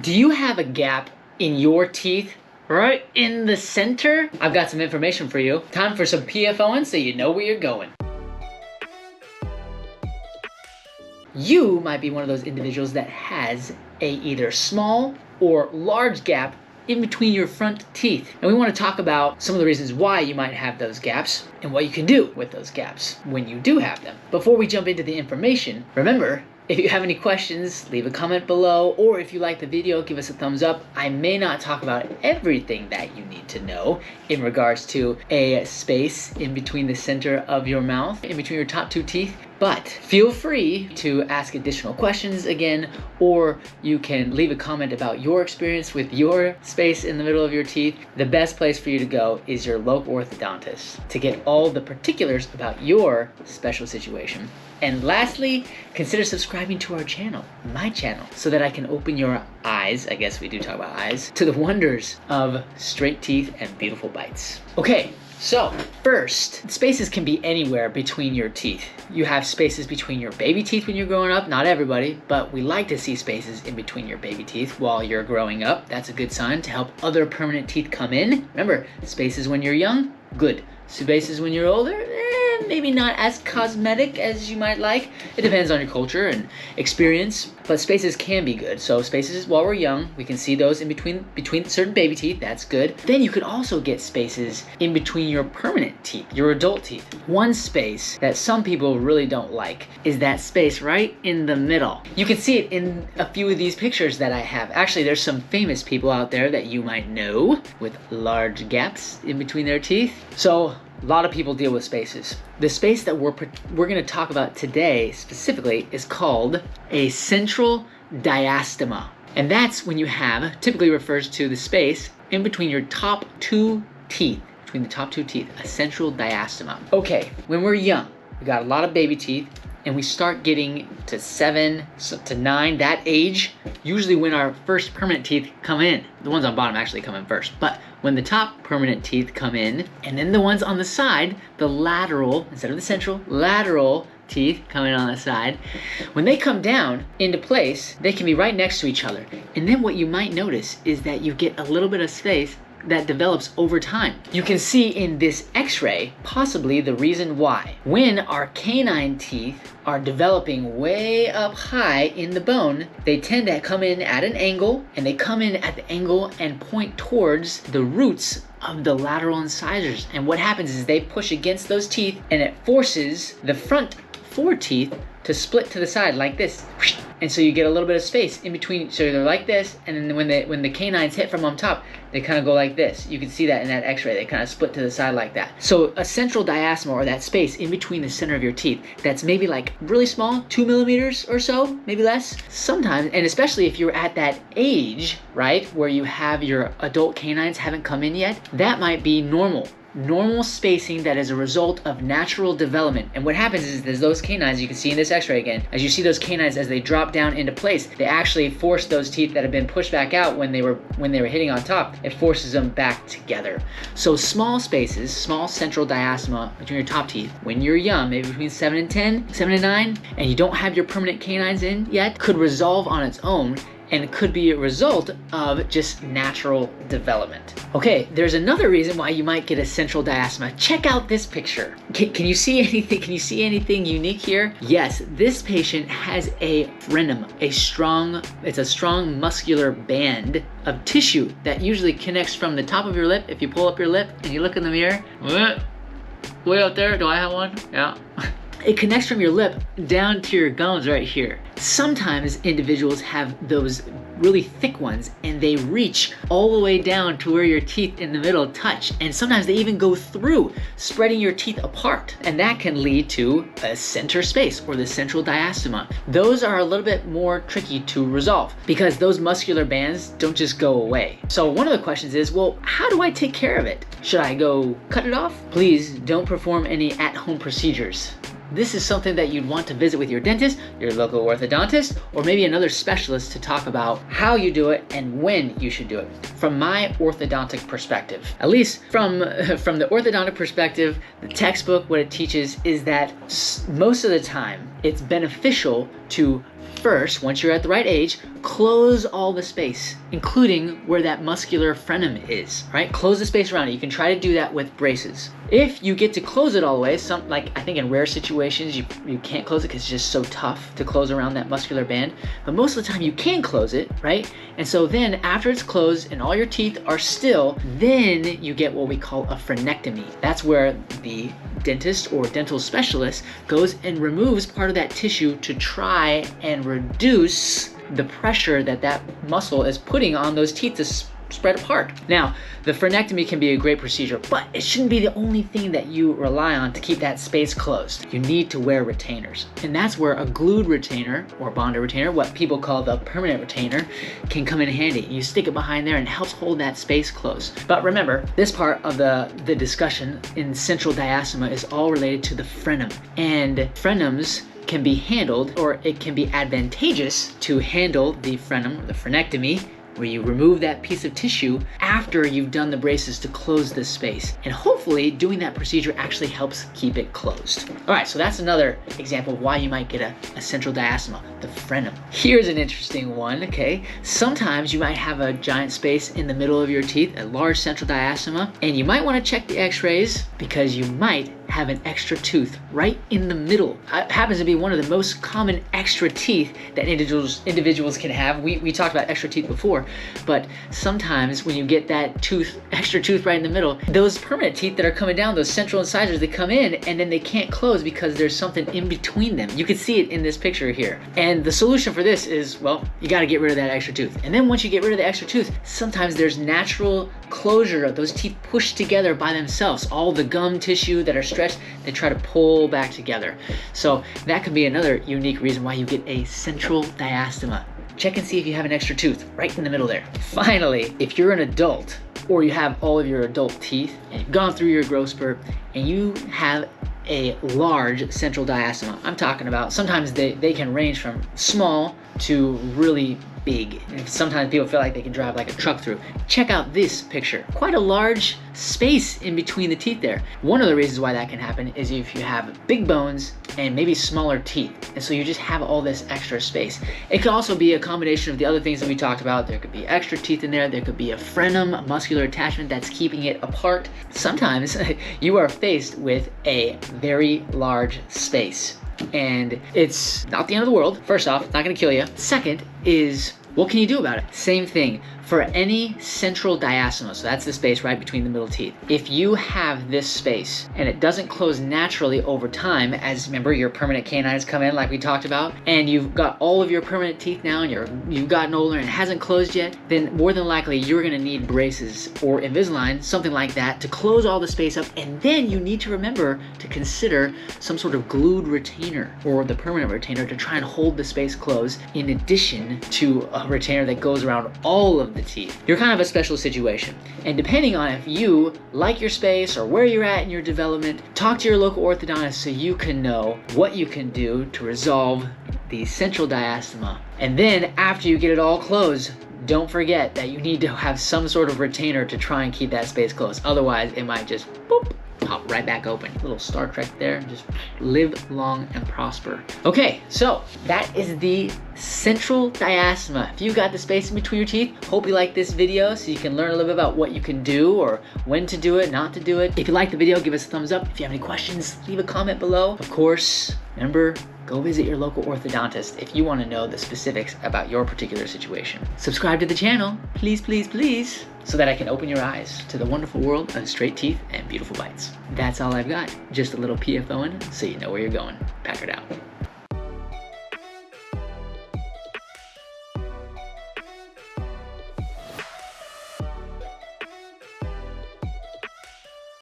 Do you have a gap in your teeth right in the center? I've got some information for you. Time for some PFOing so you know where you're going. You might be one of those individuals that has a either small or large gap in between your front teeth. And we want to talk about some of the reasons why you might have those gaps and what you can do with those gaps when you do have them. Before we jump into the information, remember, if you have any questions, leave a comment below, or if you like the video, give us a thumbs up. I may not talk about everything that you need to know in regards to a space in between the center of your mouth, in between your top two teeth, but feel free to ask additional questions again, or you can leave a comment about your experience with your space in the middle of your teeth. The best place for you to go is your local orthodontist to get all the particulars about your special situation. And lastly, consider subscribing to our channel, my channel, so that I can open your eyes, I guess we do talk about eyes, to the wonders of straight teeth and beautiful bites. Okay, so first, spaces can be anywhere between your teeth. You have spaces between your baby teeth when you're growing up, not everybody, but we like to see spaces in between your baby teeth while you're growing up. That's a good sign to help other permanent teeth come in. Remember, spaces when you're young, good. Spaces when you're older, maybe not as cosmetic as you might like. It depends on your culture and experience, but spaces can be good. So spaces while we're young, we can see those in between certain baby teeth, that's good. Then you could also get spaces in between your permanent teeth, your adult teeth. One space that some people really don't like is that space right in the middle. You can see it in a few of these pictures that I have. Actually, there's some famous people out there that you might know with large gaps in between their teeth. So a lot of people deal with spaces. The space that we're going to talk about today specifically is called a central diastema. And that's when you have, typically refers to the space in between your top two teeth, a central diastema. Okay, when we're young, we got a lot of baby teeth, and we start getting to 7 to 9, that age, usually when our first permanent teeth come in. The ones on bottom actually come in first, but when the top permanent teeth come in, and then the ones on the side, the lateral, instead of the central, lateral teeth coming on the side, when they come down into place, they can be right next to each other. And then what you might notice is that you get a little bit of space that develops over time. You can see in this x-ray possibly the reason why. When our canine teeth are developing way up high in the bone, they tend to come in at an angle, and they come in at the angle and point towards the roots of the lateral incisors. And what happens is they push against those teeth, and it forces the front 4 teeth to split to the side like this. And so you get a little bit of space in between. So they're like this, and then when the canines hit from on top, they kind of go like this. You can see that in that x-ray. They kind of split to the side like that. So a central diastema, or that space in between the center of your teeth, that's maybe like really small, 2 millimeters or so, maybe less. Sometimes, and especially if you're at that age, right, where you have your adult canines haven't come in yet, that might be normal. Normal spacing that is a result of natural development. And what happens is those canines, you can see in this x-ray again, as you see those canines as they drop down into place, they actually force those teeth that have been pushed back out when they were hitting on top, it forces them back together. So small spaces, small central diastema between your top teeth, when you're young, maybe between 7 and 10, 7 and 9, and you don't have your permanent canines in yet, could resolve on its own, and it could be a result of just natural development. Okay, there's another reason why you might get a central diastema. Check out this picture. Can you see anything? Can you see anything unique here? Yes, this patient has a frenum, it's a strong muscular band of tissue that usually connects from the top of your lip. If you pull up your lip and you look in the mirror, way out there, do I have one? Yeah. It connects from your lip down to your gums right here. Sometimes individuals have those really thick ones, and they reach all the way down to where your teeth in the middle touch, and sometimes they even go through, spreading your teeth apart, and that can lead to a center space, or the central diastema. Those are a little bit more tricky to resolve because those muscular bands don't just go away. So one of the questions is, well, how do I take care of it? Should I go cut it off? Please don't perform any at-home procedures. This is something that you'd want to visit with your dentist, your local orthodontist, or maybe another specialist to talk about how you do it and when you should do it. From my orthodontic perspective, at least from the orthodontic perspective, the textbook, what it teaches is that most of the time it's beneficial to first, once you're at the right age, close all the space, including where that muscular frenum is, right? Close the space around it. You can try to do that with braces. If you get to close it all the way, I think in rare situations, you can't close it because it's just so tough to close around that muscular band. But most of the time you can close it, right? And so then after it's closed and all your teeth are still, then you get what we call a frenectomy. That's where the dentist or dental specialist goes and removes part of that tissue to try and reduce the pressure that muscle is putting on those teeth to spread apart. Now, the frenectomy can be a great procedure, but it shouldn't be the only thing that you rely on to keep that space closed. You need to wear retainers. And that's where a glued retainer or bonded retainer, what people call the permanent retainer, can come in handy. You stick it behind there and it helps hold that space closed. But remember, this part of the discussion in central diastema is all related to the frenum. And frenums can be handled, or it can be advantageous to handle the frenum, or the frenectomy, where you remove that piece of tissue after you've done the braces to close this space. And hopefully doing that procedure actually helps keep it closed. All right, so that's another example of why you might get a central diastema, the frenum. Here's an interesting one, okay? Sometimes you might have a giant space in the middle of your teeth, a large central diastema, and you might want to check the x-rays because you might have an extra tooth right in the middle. It happens to be one of the most common extra teeth that individuals can have. We talked about extra teeth before, but sometimes when you get that extra tooth right in the middle, those permanent teeth that are coming down, those central incisors, they come in and then they can't close because there's something in between them. You can see it in this picture here. And the solution for this is, well, you got to get rid of that extra tooth. And then once you get rid of the extra tooth, sometimes there's natural closure of those teeth pushed together by themselves. All the gum tissue that are stretched, they try to pull back together. So that could be another unique reason why you get a central diastema. Check and see if you have an extra tooth right in the middle there. Finally, if you're an adult or you have all of your adult teeth and you've gone through your growth spurt and you have a large central diastema, I'm talking about sometimes they can range from small to really big. And sometimes people feel like they can drive like a truck through. Check out this picture. Quite a large space in between the teeth there. One of the reasons why that can happen is if you have big bones and maybe smaller teeth. And so you just have all this extra space. It could also be a combination of the other things that we talked about. There could be extra teeth in there. There could be a frenum, a muscular attachment that's keeping it apart. Sometimes you are faced with a very large space. And it's not the end of the world. First off, it's not gonna kill you. Second is, what can you do about it? Same thing. For any central diastema, so that's the space right between the middle teeth, if you have this space and it doesn't close naturally over time, as remember your permanent canines come in like we talked about, and you've got all of your permanent teeth now and you've gotten older and it hasn't closed yet, then more than likely you're gonna need braces or Invisalign, something like that, to close all the space up. And then you need to remember to consider some sort of glued retainer or the permanent retainer to try and hold the space closed, in addition to a retainer that goes around all of the teeth. You're kind of a special situation. And depending on if you like your space or where you're at in your development, talk to your local orthodontist so you can know what you can do to resolve the central diastema. And then after you get it all closed, don't forget that you need to have some sort of retainer to try and keep that space closed. Otherwise, it might just boop, pop right back open. A little Star Trek there. Just live long and prosper. Okay, so that is the central diastema. If you got the space in between your teeth, hope you like this video so you can learn a little bit about what you can do or when to do it, not to do it. If you like the video, give us a thumbs up. If you have any questions, leave a comment below. Of course, remember, go visit your local orthodontist if you want to know the specifics about your particular situation. Subscribe to the channel, please, please, please, so that I can open your eyes to the wonderful world of straight teeth and beautiful bites. That's all I've got. Just a little PFOing so you know where you're going. Packard out.